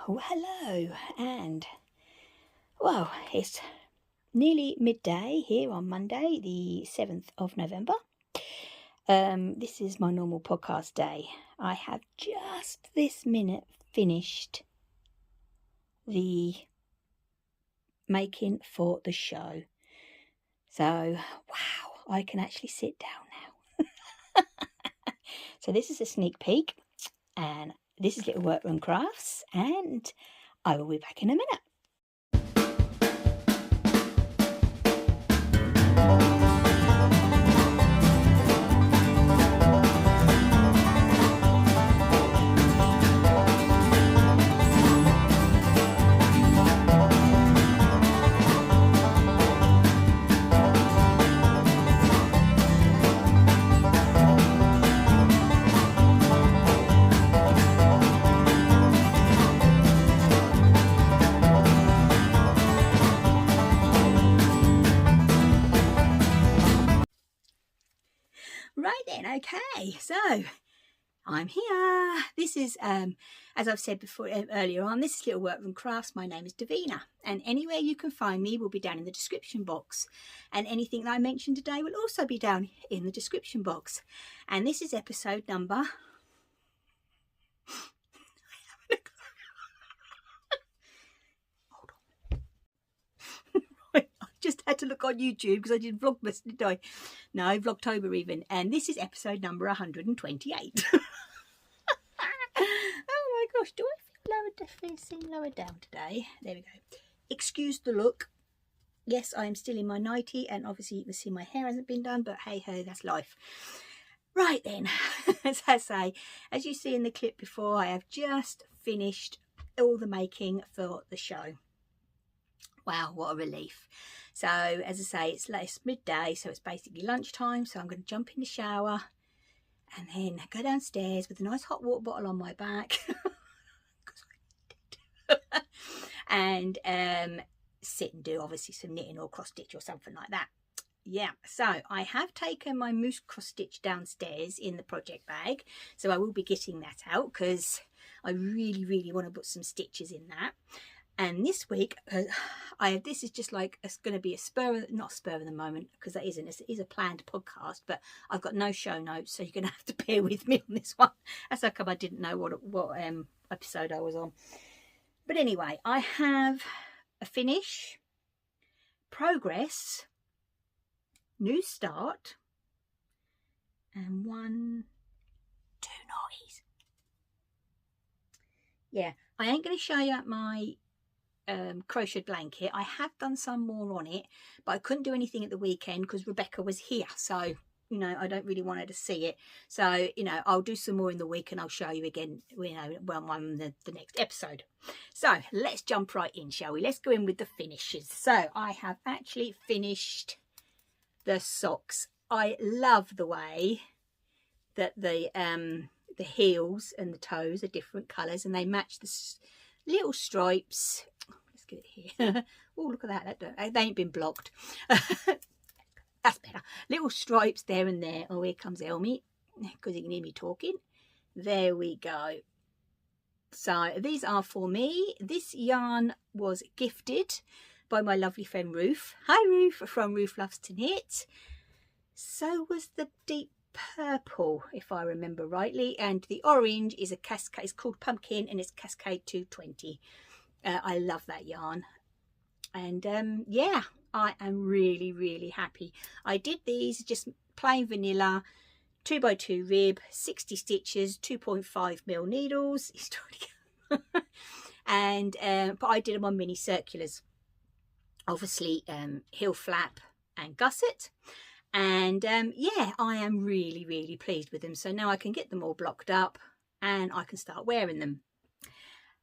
Well, hello, and well, it's nearly midday here on Monday, the 7th of November. This is my normal podcast day. I have just this minute finished the making for the show. So, wow, I can actually sit down now. So this is a sneak peek, and this is Little Workroom Crafts, and I will be back in a minute. Right then, okay, so I'm here. This is, as I've said before earlier on, this is Little Workroom Crafts. My name is Davina, and anywhere you can find me will be down in the description box, and anything that I mentioned today will also be down in the description box. And this is episode number... Hold on. Right, I just had to look on YouTube because I did Vlogmas, didn't I? No, Vlogtober even. And this is episode number 128. Oh my gosh, do I feel lower down today? There we go. Excuse the look. Yes, I am still in my nightie, and obviously you can see my hair hasn't been done, but hey ho, that's life. Right then, as I say, as you see in the clip before, I have just finished all the making for the show. Wow, what a relief. So as I say, it's midday, so it's basically lunchtime, so I'm going to jump in the shower and then go downstairs with a nice hot water bottle on my back and sit and do obviously some knitting or cross stitch or something like that. Yeah, so I have taken my mousse cross stitch downstairs in the project bag, so I will be getting that out because I really want to put some stitches in that. And this week, this is just like, it's going to be not spur of the moment, because that isn't, it is a planned podcast, but I've got no show notes, so you're going to have to bear with me on this one. That's how come I didn't know what episode I was on. But anyway, I have a finish, progress, new start, and 1, 2 noise. Yeah, I ain't going to show you my crochet blanket. I have done some more on it, but I couldn't do anything at the weekend because Rebecca was here, so you know I don't really want her to see it. So you know I'll do some more in the week and I'll show you again, you know, when I'm the next episode. So let's jump right in, shall we? Let's go in with the finishes. So I have actually finished the socks. I love the way that the heels and the toes are different colours and they match the little stripes. Let's get it here. Oh, look at that. They ain't been blocked. That's better. Little stripes there and there. Oh, here comes Elmy, because you can hear me talking. There we go. So these are for me. This yarn was gifted by my lovely friend Ruth. Hi Ruth, from Ruth Loves to Knit. So was the deep purple, if I remember rightly, and the orange is a Cascade. It's called Pumpkin and it's Cascade 220. I love that yarn, and yeah, I am really happy. I did these just plain vanilla 2x2 rib, 60 stitches, 2.5mm needles. And but I did them on mini circulars, obviously heel flap and gusset. And yeah, I am really pleased with them. So now I can get them all blocked up and I can start wearing them.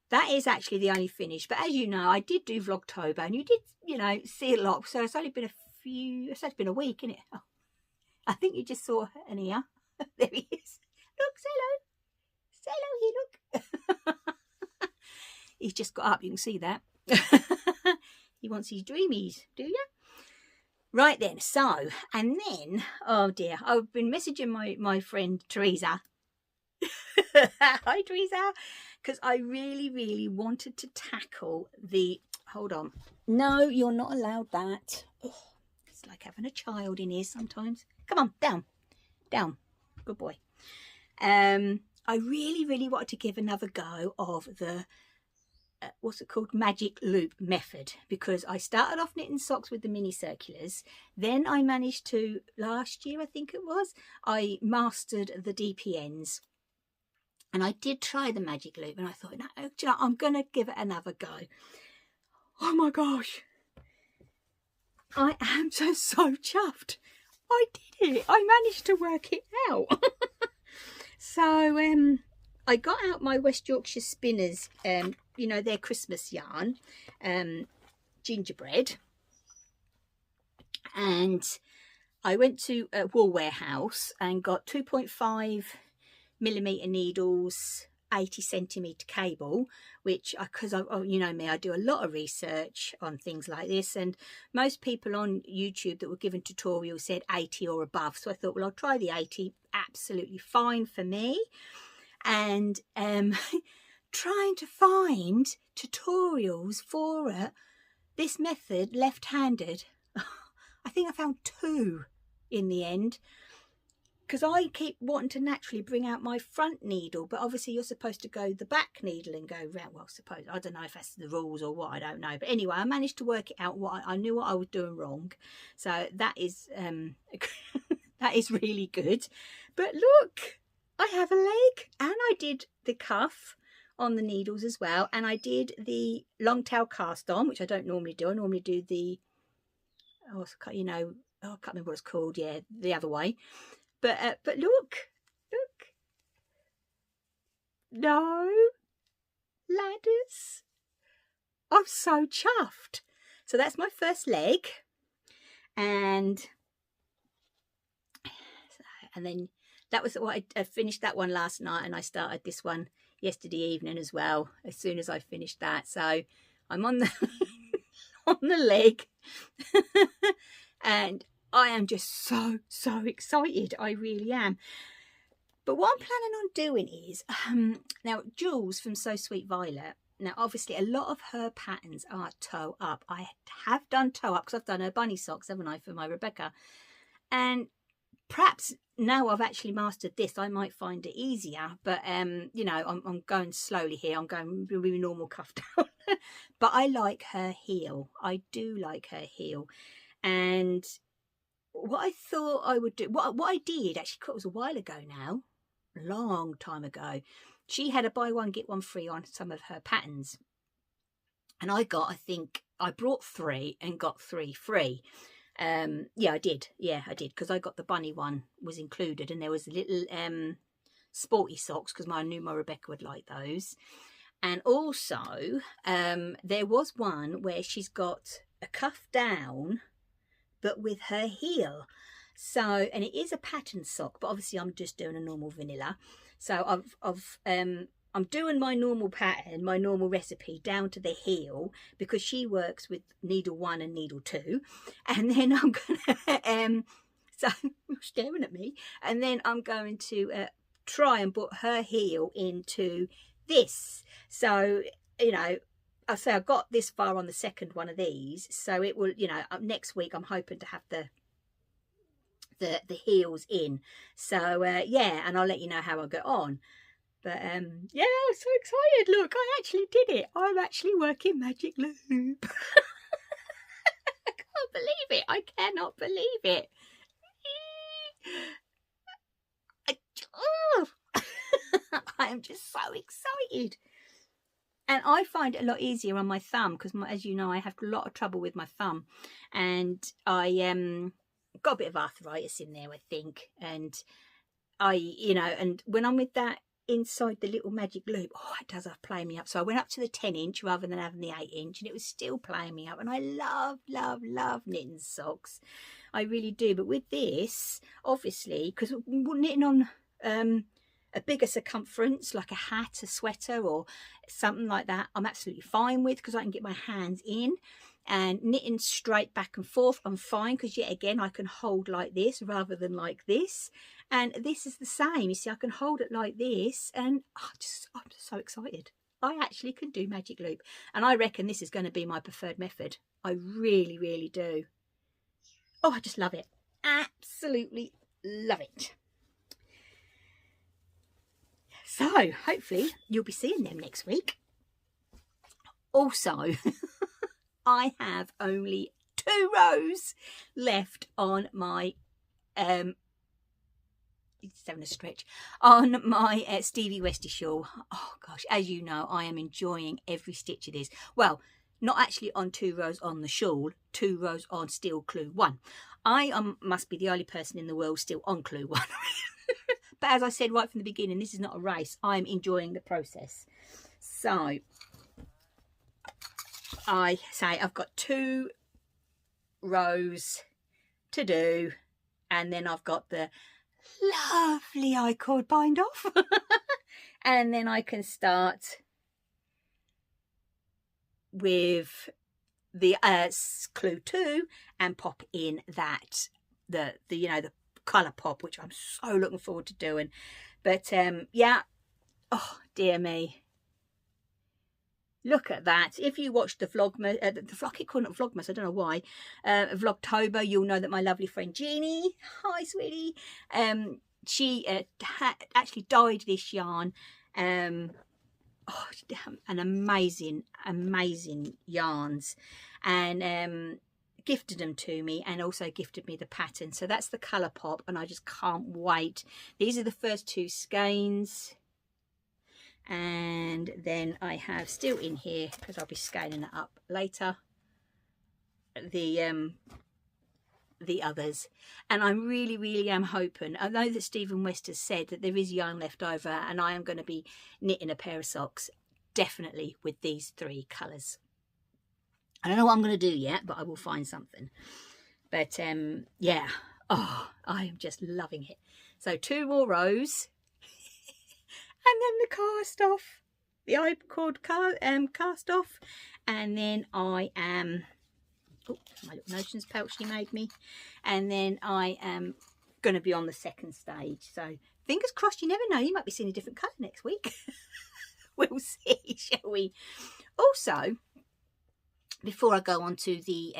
That is actually the only finish. But as you know, I did do Vlogtober and you did, you know, see a lot. So it's only been it's only been a week, isn't it? Oh, I think you just saw an ear. There he is. Look, say hello. Say hello, look. He's just got up, you can see that. He wants his dreamies, do you? Right then, so, and then, oh dear, I've been messaging my friend Teresa Hi, Teresa. Because I really wanted to tackle the... Hold on. No, you're not allowed that. Oh, it's like having a child in here sometimes. Come on, down. Down. Good boy. I really wanted to give another go of the... what's it called, magic loop method, because I started off knitting socks with the mini circulars. Then I managed to, last year I think it was, I mastered the DPNs, and I did try the magic loop, and I thought, no, do you know, I'm gonna give it another go. Oh my gosh, I am just so chuffed. I did it. I managed to work it out. So I got out my West Yorkshire Spinners, you know, their Christmas yarn, gingerbread, and I went to a wool warehouse and got 2.5mm needles, 80cm cable, which, because you know me, I do a lot of research on things like this, and most people on YouTube that were given tutorials said 80 or above, so I thought, well, I'll try the 80, absolutely fine for me. And trying to find tutorials for this method left-handed, I think I found 2 in the end, because I keep wanting to naturally bring out my front needle, but obviously you're supposed to go the back needle and go round. Well, suppose, I don't know if that's the rules or what, I don't know, but anyway, I managed to work it out. What I knew what I was doing wrong, so that is that is really good. But look, I have a leg, and I did the cuff on the needles as well, and I did the long tail cast on, which I don't normally do. I normally do the, oh, you know, oh, I can't remember what it's called. Yeah, the other way. But look, no ladders. I'm so chuffed. So that's my first leg, and then that was what I finished that one last night, and I started this one yesterday evening as well, as soon as I finished that. So I'm on the on the leg and I am just so excited. I really am. But what I'm planning on doing is now, Jules from So Sweet Violet, now obviously a lot of her patterns are toe up. I have done toe up because I've done her bunny socks, haven't I, for my Rebecca, and perhaps now I've actually mastered this, I might find it easier. But you know, I'm going slowly here. I'm going really normal cuff down. But I like her heel. I do like her heel. And what I thought I would do, what I did actually, it was a while ago now, a long time ago. She had a buy one get one free on some of her patterns, and I got, I think I brought 3 and got 3 free. Yeah, I did, because I got the bunny one was included, and there was a little sporty socks, because I knew my Rebecca would like those. And also there was one where she's got a cuff down but with her heel. So, and it is a pattern sock, but obviously I'm just doing a normal vanilla. So I'm doing my normal pattern, my normal recipe down to the heel, because she works with needle 1 and needle 2. And then I'm gonna so you're staring at me, and then I'm going to try and put her heel into this. So, you know, I say I got this far on the second one of these, so it will, you know, next week I'm hoping to have the heels in. So yeah, and I'll let you know how I get on. But yeah, I'm so excited. Look, I actually did it. I'm actually working magic loop. I can't believe it. I cannot believe it. I am just so excited. And I find it a lot easier on my thumb, because, as you know, I have a lot of trouble with my thumb, and I got a bit of arthritis in there, I think. And I, you know, and when I'm with that inside the little magic loop, oh, it does play me up. So I went up to the 10-inch rather than having the 8-inch, and it was still playing me up. And I love knitting socks, I really do. But with this, obviously, because we're knitting on a bigger circumference, like a hat, a sweater or something like that, I'm absolutely fine with, because I can get my hands in. And knitting straight back and forth, I'm fine, because yet again I can hold like this rather than like this. And this is the same. You see, I can hold it like this, and I'm just so excited. I actually can do magic loop, and I reckon this is going to be my preferred method. I really, really do. Oh, I just love it. Absolutely love it. So hopefully you'll be seeing them next week. Also, I have only 2 rows left on my it's having a stretch on my Stevie Westy shawl. Oh gosh, as you know, I am enjoying every stitch of this. Well, not actually on 2 rows on the shawl, 2 rows on still clue 1. I must be the only person in the world still on clue 1. But as I said right from the beginning, this is not a race. I'm enjoying the process. So I say I've got 2 rows to do, and then I've got the lovely I-cord bind off. And then I can start with the clue 2 and pop in that the colour pop, which I'm so looking forward to doing. But yeah, oh dear me, look at that. If you watched the vlogmas, I keep calling it vlogmas, I don't know why, Vlogtober, you'll know that my lovely friend Jeannie, hi sweetie, she actually dyed this yarn. Oh, an amazing yarns, and gifted them to me, and also gifted me the pattern. So that's the colour pop, and I just can't wait. These are the first 2 skeins, and then I have still in here, because I'll be scaling it up later, the others. And I really am hoping, I know that Stephen West has said that there is yarn left over, and I am going to be knitting a pair of socks definitely with these 3 colours. I don't know what I'm going to do yet, but I will find something. But yeah, oh, I am just loving it. So 2 more rows, and then the cast off, the I-cord cast off, and then I am, oh, my little notions pouch she made me, and then I am going to be on the 2nd stage. So fingers crossed, you never know, you might be seeing a different colour next week. We'll see, shall we? Also, before I go on to the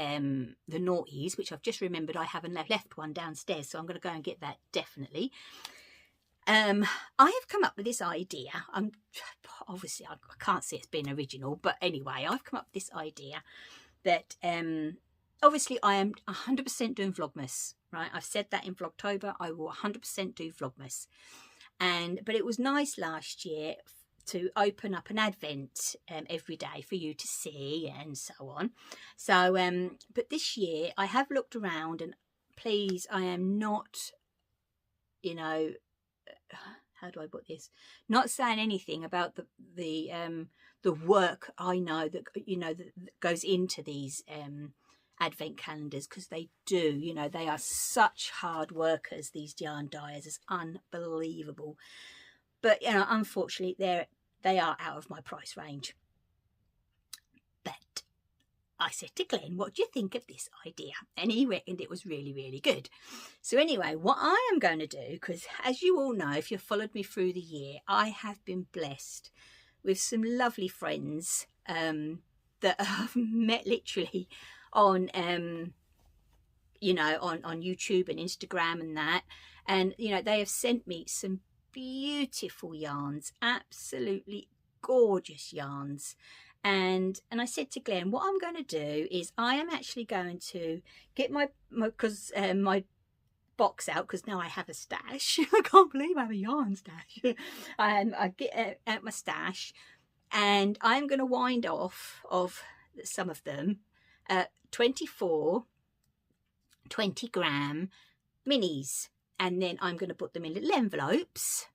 naughties, which I've just remembered I haven't left one downstairs, so I'm going to go and get that definitely. I have come up with this idea. Obviously I can't say it's been original, but anyway, I've come up with this idea that obviously I am 100% doing Vlogmas, right? I've said that in Vlogtober, I will 100% do Vlogmas. But it was nice last year to open up an advent every day for you to see and so on. So but this year I have looked around, and please, I am not, you know, how do I put this, not saying anything about the work I know that, you know, that goes into these advent calendars, because they do, you know, they are such hard workers, these yarn dyers. It's unbelievable. But you know, unfortunately they are out of my price range. But I said to Glenn, what do you think of this idea? And he reckoned it was really good. So anyway, what I am going to do, because as you all know, if you've followed me through the year, I have been blessed with some lovely friends that I've met literally on you know, on YouTube and Instagram and that. And you know, they have sent me some beautiful yarns, absolutely gorgeous yarns. And I said to Glenn, what I'm going to do is I am actually going to get my box out, because now I have a stash. I can't believe I have a yarn stash. I get out my stash, and I'm going to wind off of some of them 24 20-gram minis, and then I'm going to put them in little envelopes,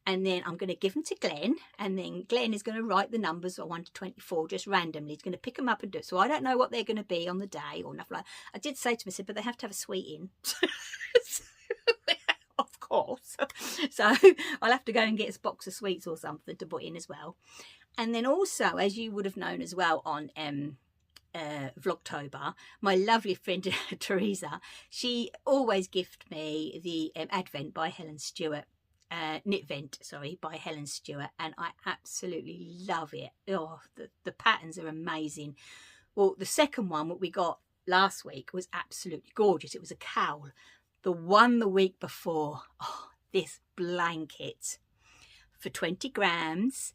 and then I'm going to give them to Glenn, and then Glenn is going to write the numbers of 1 to 24 just randomly. He's going to pick them up and do it. So I don't know what they're going to be on the day or nothing like that. I did say to him, I said, but they have to have a sweet in. Of course. So I'll have to go and get a box of sweets or something to put in as well. And then also, as you would have known as well on Vlogtober, my lovely friend Teresa, she always gifted me the Advent by Helen Stewart. Knitvent, sorry, by Helen Stewart, and I absolutely love it. Oh, the patterns are amazing. Well, the second one, what we got last week, was absolutely gorgeous. It was a cowl. The one the week before, oh, this blanket for 20 grams.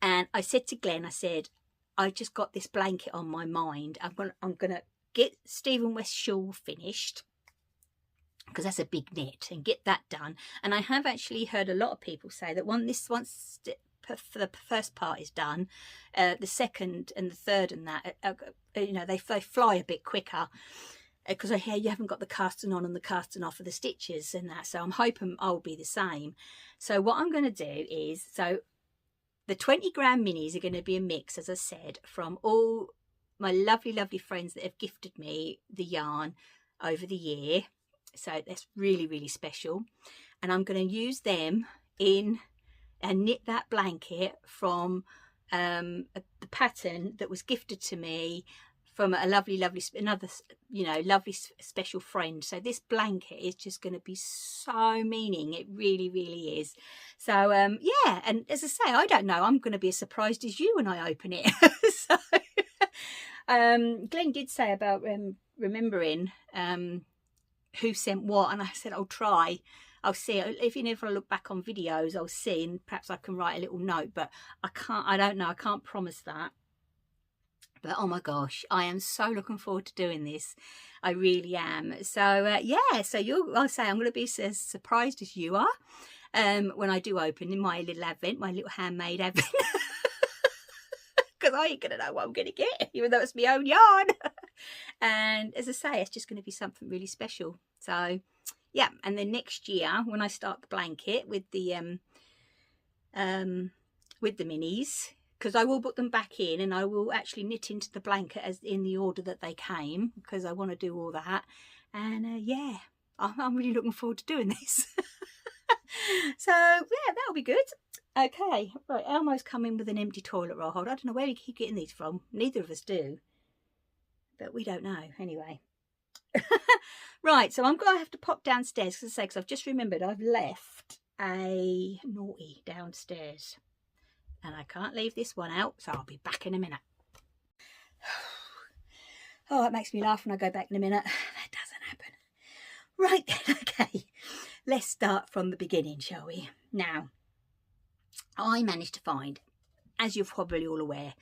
And I said to Glenn, I said, I just got this blanket on my mind. I'm gonna get Stephen West Shawl finished, because that's a big knit, and get that done. And I have actually heard a lot of people say that once the first part is done, the second and the third and that, you know, they fly a bit quicker, because I hear you haven't got the casting on and the casting off of the stitches and that. So I'm hoping I'll be the same. So what I'm going to do is, so the 20 gram minis are going to be a mix, as I said, from all my lovely, lovely friends that have gifted me the yarn over the year. So that's really, really special. And I'm going to use them in and knit that blanket from the pattern that was gifted to me from a lovely, lovely, another, you know, lovely special friend. So this blanket is just going to be so meaning. It really, really is. So, yeah. And as I say, I don't know. I'm going to be as surprised as you when I open it. So, Glenn did say about remembering who sent what. And I said, I'll try. I'll see. If you never look back on videos, I'll see. And perhaps I can write a little note. But I don't know. I can't promise that. But oh my gosh, I am so looking forward to doing this. I really am. So yeah, so I'll say I'm going to be as surprised as you are when I do open in my little advent, my little handmade advent. Because I ain't going to know what I'm going to get, even though it's my own yarn. And as I say, it's just going to be something really special. So yeah, and then next year when I start the blanket with the minis, because I will put them back in and I will actually knit into the blanket as in the order that they came, because I want to do all that. And yeah, I'm really looking forward to doing this. So yeah, that'll be good. Okay, right, Elmo's come in with an empty toilet roll holder. I don't know where we keep getting these from. Neither of us do, but we don't know anyway. Right, so I'm going to have to pop downstairs, because I've just remembered I've left a naughty downstairs. And I can't leave this one out, so I'll be back in a minute. Oh, it makes me laugh when I go back in a minute. That doesn't happen. Right then, okay. Let's start from the beginning, shall we? Now, I managed to find, as you're probably all aware,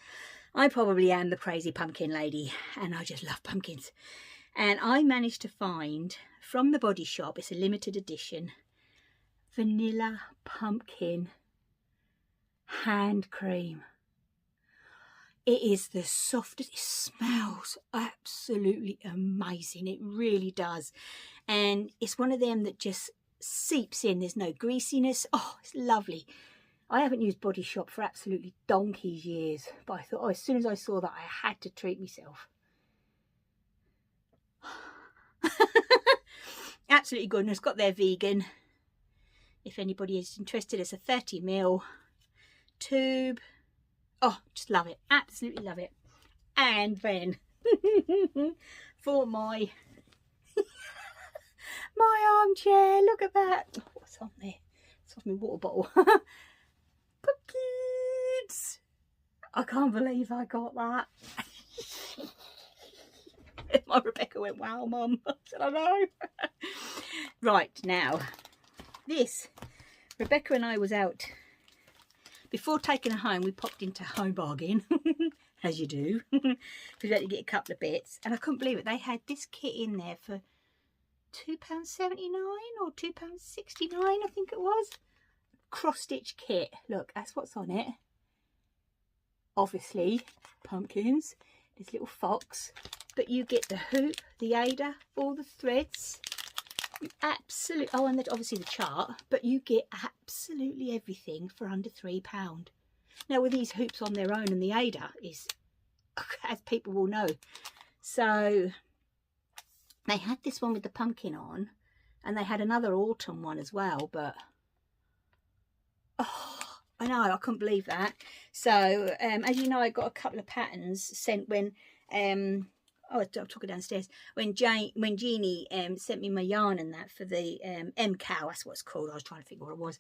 I probably am the crazy pumpkin lady, and I just love pumpkins. And I managed to find, from the Body Shop, it's a limited edition, vanilla pumpkin hand cream. It is the softest. It smells absolutely amazing. It really does. And it's one of them that just seeps in. There's no greasiness. Oh, it's lovely. I haven't used Body Shop for absolutely donkey's years, but I thought, oh, as soon as I saw that, I had to treat myself. Absolutely good. And it's got their vegan. If anybody is interested, it's a 30ml tube. Oh, just love it. Absolutely love it. And then for my my armchair, look at that. Oh, what's on there? It's off my water bottle. Pumpkins. I can't believe I got that. My Rebecca went, wow, Mum. I said, I know. Right, now this, Rebecca and I was out. Before taking her home, we popped into Home Bargain, as you do, because we had to get a couple of bits. And I couldn't believe it. They had this kit in there for £2.79 or £2.69, I think it was. Cross-stitch kit. Look, that's what's on it. Obviously, pumpkins. This little fox. But you get the hoop, the Ada, all the threads. Absolutely, oh, and obviously the chart, but you get absolutely everything for under £3. Now with these hoops on their own, and the Ada is, as people will know, so they had this one with the pumpkin on, And they had another autumn one as well, but oh, I know, I couldn't believe that. So as you know, I got a couple of patterns sent when oh, I took it downstairs when Jeannie sent me my yarn and that for the MCOW, that's what it's called. I was trying to figure what it was,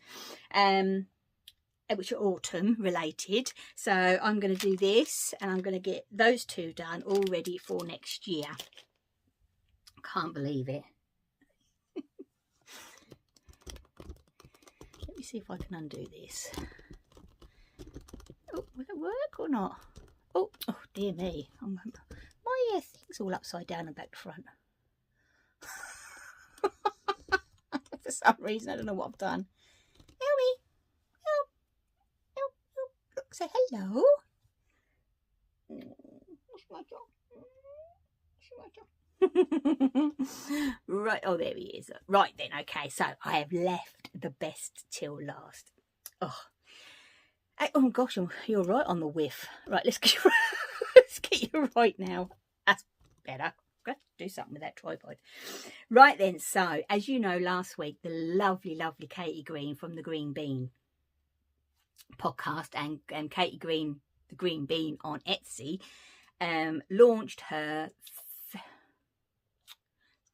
which are autumn related. So I'm going to do this, and I'm going to get those two done all ready for next year. Can't believe it. Let me see if I can undo this. Oh, will it work or not? Oh, oh dear me. My thing's all upside down and back to front. For some reason, I don't know what I've done. Ellie, help, help, help. Look, say hello. What's my job? Right, oh, there he is. Right then, okay, so I have left the best till last. Oh gosh, you're right on the whiff. Right, let's get you right now. That's better. Got to do something with that tripod. Right then, so as you know, last week the lovely Katie Green from the Green Bean podcast and Katie Green, the Green Bean on Etsy, launched her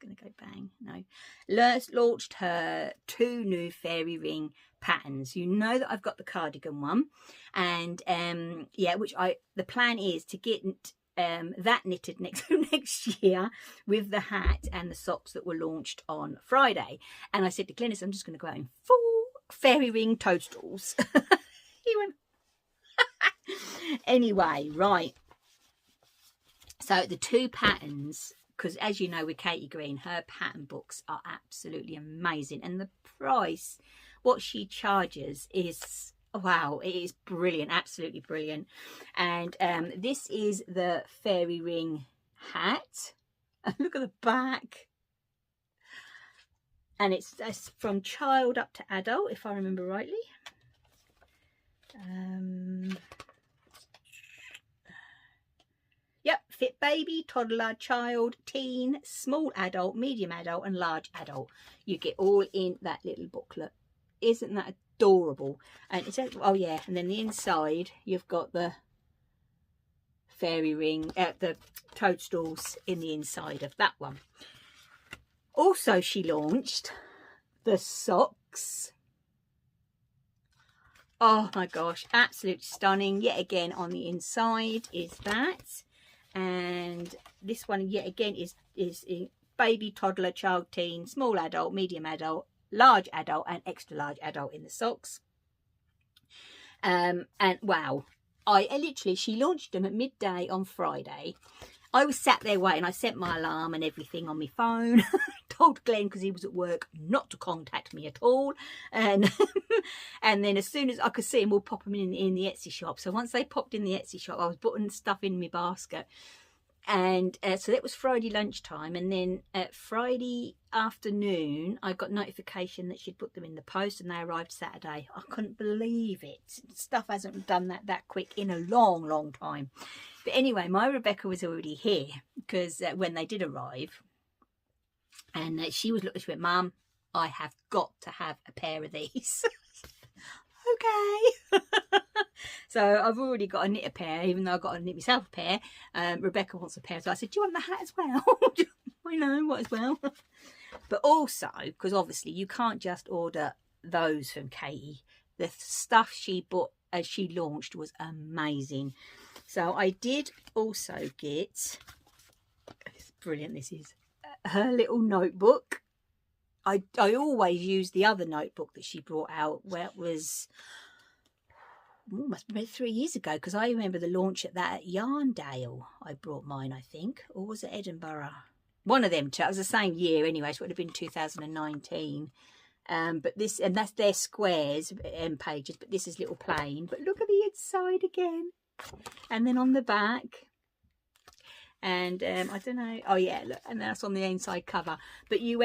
going to go bang, no, launched her 2 new fairy ring patterns. You know that I've got the cardigan one, and yeah, which the plan is to get that knitted next year with the hat and the socks that were launched on Friday. And I said to Glennis, I'm just going to go out in full fairy ring toadstools. He went anyway, right, so the 2 patterns, because as you know with Katie Green, her pattern books are absolutely amazing, and the price, what she charges, is wow, it is brilliant, absolutely brilliant. And this is the fairy ring hat, and look at the back, and it's from child up to adult, if I remember rightly. Yep, fit baby, toddler, child, teen, small adult, medium adult and large adult. You get all in that little booklet. Isn't that adorable? And it says, oh yeah, and then the inside you've got the fairy ring, the toadstools in the inside of that one. Also, she launched the socks. Oh my gosh, absolutely stunning. Yet again, on the inside is that. And this one yet again is baby, toddler, child, teen, small adult, medium adult, large adult and extra large adult in the socks. And wow, she launched them at midday on Friday. I was sat there waiting. I set my alarm and everything on my phone. Told Glenn, because he was at work, not to contact me at all. And and then as soon as I could see him, we'll pop them in the Etsy shop. So once they popped in the Etsy shop, I was putting stuff in my basket. And so that was Friday lunchtime. And then Friday afternoon, I got notification that she'd put them in the post, and they arrived Saturday. I couldn't believe it. Stuff hasn't done that quick in a long time. But anyway, my Rebecca was already here, because when they did arrive, and she was looking, she went, Mum, I have got to have a pair of these. Okay. So I've already got to knit a pair, even though I've got to knit myself a pair. Rebecca wants a pair, so I said, do you want the hat as well? I know, what as well. But also, because obviously you can't just order those from Katie. The stuff she bought as she launched was amazing. So I did also get, it's brilliant, this is her little notebook. I always use the other notebook that she brought out, where it was, must have been 3 years ago, because I remember the launch at Yarndale. I brought mine, I think, or was it Edinburgh? One of them two. It was the same year anyway, so it would have been 2019. But this, and that's their squares pages, but this is little plain. But look at the inside again, and then on the back. And I don't know, oh yeah, look, and that's on the inside cover. But you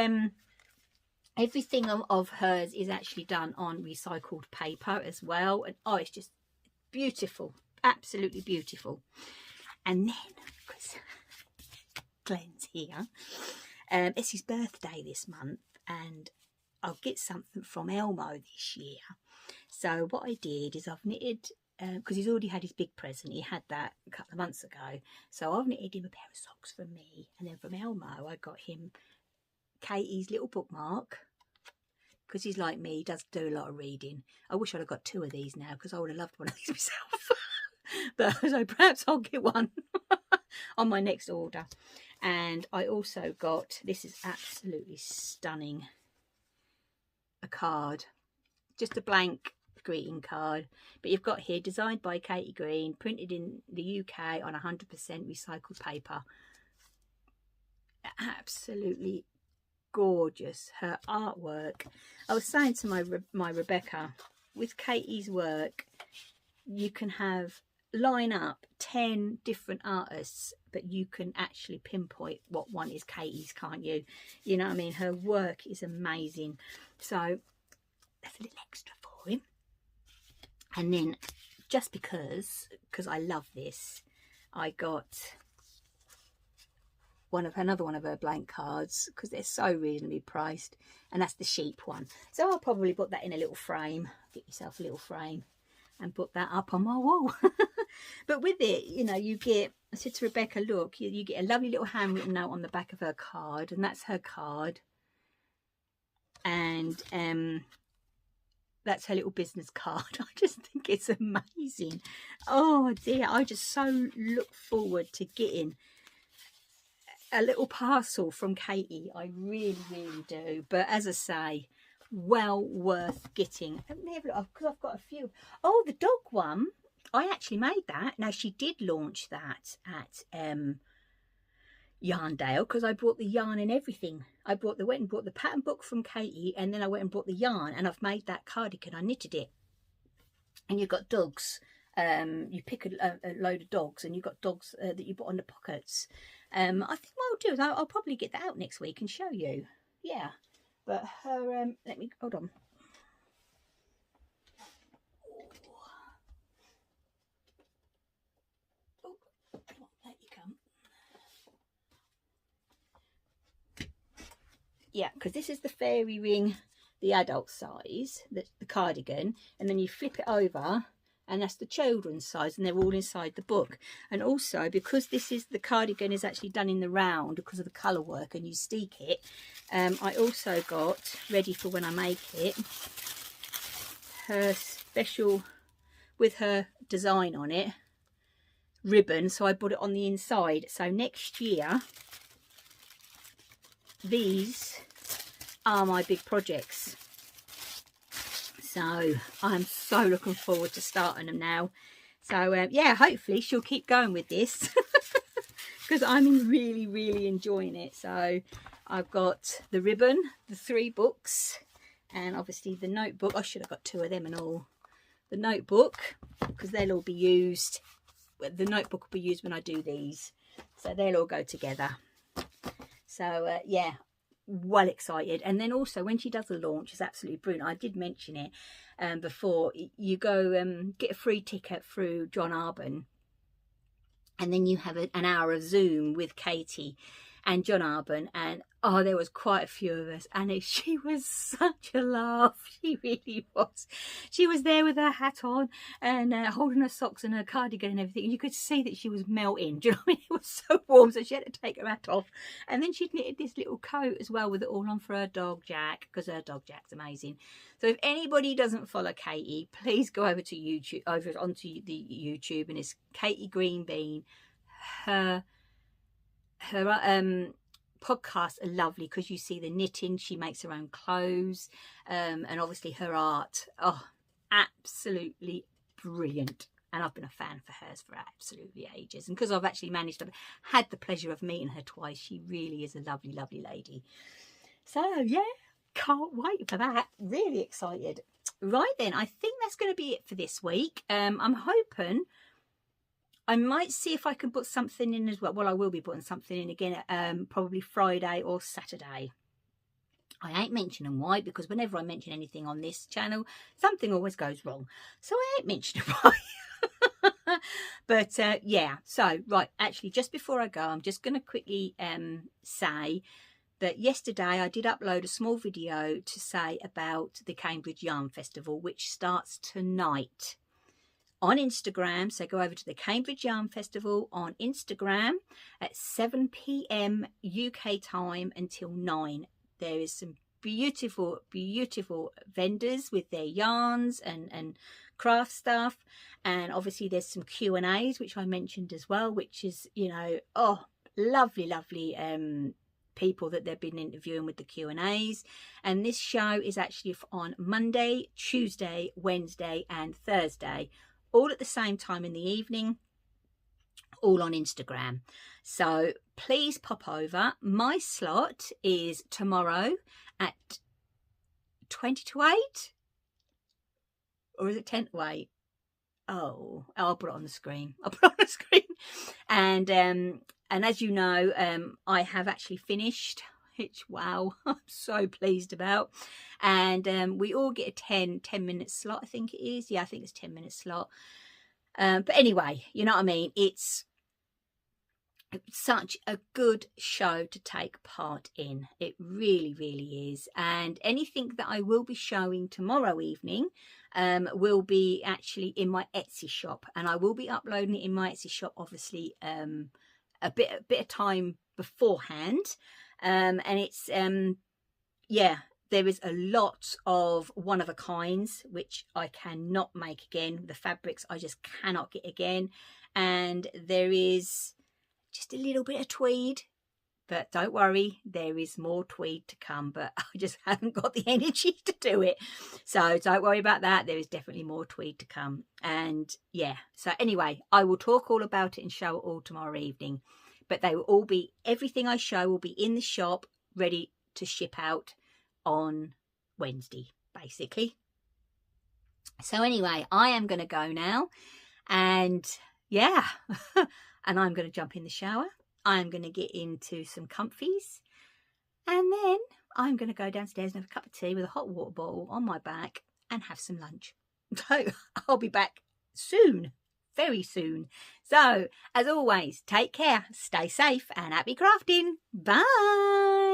everything of hers is actually done on recycled paper as well, and oh, it's just beautiful, absolutely beautiful. And then, because Glenn's here, it's his birthday this month, and I'll get something from Elmo this year. So what I did is I've knitted, because he's already had his big present. He had that a couple of months ago. So I've knitted him a pair of socks for me. And then from Elmo, I got him Katie's little bookmark. Because he's like me, he does do a lot of reading. I wish I'd have got 2 of these now, because I would have loved one of these myself. But so perhaps I'll get one on my next order. And I also got, this is absolutely stunning, a card. Just a blank greeting card, but you've got here, designed by Katie Green, printed in the UK on 100% recycled paper. Absolutely gorgeous, her artwork. I was saying to my Rebecca, with Katie's work, you can line up 10 different artists, but you can actually pinpoint what one is Katie's, can't you? You know what I mean? Her work is amazing. So that's a little extra for him. And then, just because I love this, I got another one of her blank cards, because they're so reasonably priced, and that's the sheep one. So I'll probably put that in a little frame. Get yourself a little frame and put that up on my wall. But with it, you know, you get, I said to Rebecca, look, you get a lovely little handwritten note on the back of her card, and that's her card. And that's her little business card. I just think it's amazing. Oh dear, I just so look forward to getting a little parcel from Katie. I really, really do. But as I say, well worth getting. Because I've got a few. Oh, the dog one, I actually made that. Now, she did launch that at Yarndale, because I bought the yarn and everything. I went and bought the pattern book from Katie, and then I went and bought the yarn, and I've made that cardigan. I knitted it. And you've got dogs. You pick a load of dogs, and you've got dogs that you put on the pockets. I think what I'll do is I'll probably get that out next week and show you. Yeah. But her, let me, hold on. Oh, come on, let you come. Yeah, because this is the fairy ring, the adult size, the cardigan, and then you flip it over, and that's the children's size, and they're all inside the book. And also, because the cardigan is actually done in the round because of the colour work, and you steek it, I also got, ready for when I make it, her special, with her design on it, ribbon, so I put it on the inside. So next year, these are my big projects. So I'm so looking forward to starting them now. So yeah, hopefully she'll keep going with this, because I'm really, really enjoying it. So I've got the ribbon, the 3 books, and obviously the notebook. I should have got 2 of them and all. The notebook, because they'll all be used. The notebook will be used when I do these, so they'll all go together. So yeah, well excited. And then also when she does a launch, it's absolutely brilliant. I did mention it before. You go get a free ticket through John Arbon, and then you have an hour of Zoom with Katie and John Arbon, and oh, there was quite a few of us, and she was such a laugh. She really was. She was there with her hat on and holding her socks and her cardigan and everything, and you could see that she was melting. Do you know what I mean? It was so warm, so she had to take her hat off. And then she'd knitted this little coat as well with it all on for her dog Jack, because her dog Jack's amazing. So if anybody doesn't follow Katie, please go over to YouTube, over onto the YouTube, and it's Katie Green Bean. Her podcasts are lovely, because you see the knitting. She makes her own clothes, and obviously her art, oh, absolutely brilliant. And I've been a fan for hers for absolutely ages, and because I've actually managed to had the pleasure of meeting her twice, she really is a lovely, lovely lady. So yeah, can't wait for that. Really excited. Right then, I think that's going to be it for this week. I'm hoping I might see if I can put something in as well. Well, I will be putting something in again, probably Friday or Saturday. I ain't mentioning why, because whenever I mention anything on this channel, something always goes wrong. So I ain't mentioning why. But yeah, so right, actually, just before I go, I'm just going to quickly say that yesterday I did upload a small video to say about the Cambridge Yarn Festival, which starts tonight on Instagram. So go over to the Cambridge Yarn Festival on Instagram at 7 p.m. UK time until 9. There is some beautiful vendors with their yarns and craft stuff, and obviously there's some Q&As which I mentioned as well, which is, you know, oh, lovely people that they've been interviewing with the Q&As. And this show is actually on Monday, Tuesday, Wednesday and Thursday, all at the same time in the evening, all on Instagram. So please pop over. My slot is tomorrow at 20 to 8, or is it 10 to 8? Oh, I'll put it on the screen. And as you know, I have actually finished, which, wow, I'm so pleased about. And we all get a 10-minute slot, I think it is. Yeah, I think it's 10-minute slot. But anyway, you know what I mean? It's such a good show to take part in. It really is. And anything that I will be showing tomorrow evening will be actually in my Etsy shop, and I will be uploading it in my Etsy shop, obviously a bit of time beforehand. And it's yeah, there is a lot of one-of-a-kinds which I cannot make again. The fabrics I just cannot get again. And there is just a little bit of tweed, but don't worry, there is more tweed to come, but I just haven't got the energy to do it. So don't worry about that. There is definitely more tweed to come. And yeah, so anyway, I will talk all about it and show it all tomorrow evening. But they will all be, everything I show will be in the shop, ready to ship out on Wednesday, basically. So anyway, I am going to go now. And yeah, and I'm going to jump in the shower. I'm going to get into some comfies. And then I'm going to go downstairs and have a cup of tea with a hot water bottle on my back and have some lunch. So I'll be back soon. Very soon. So, as always, take care, stay safe, and happy crafting. Bye.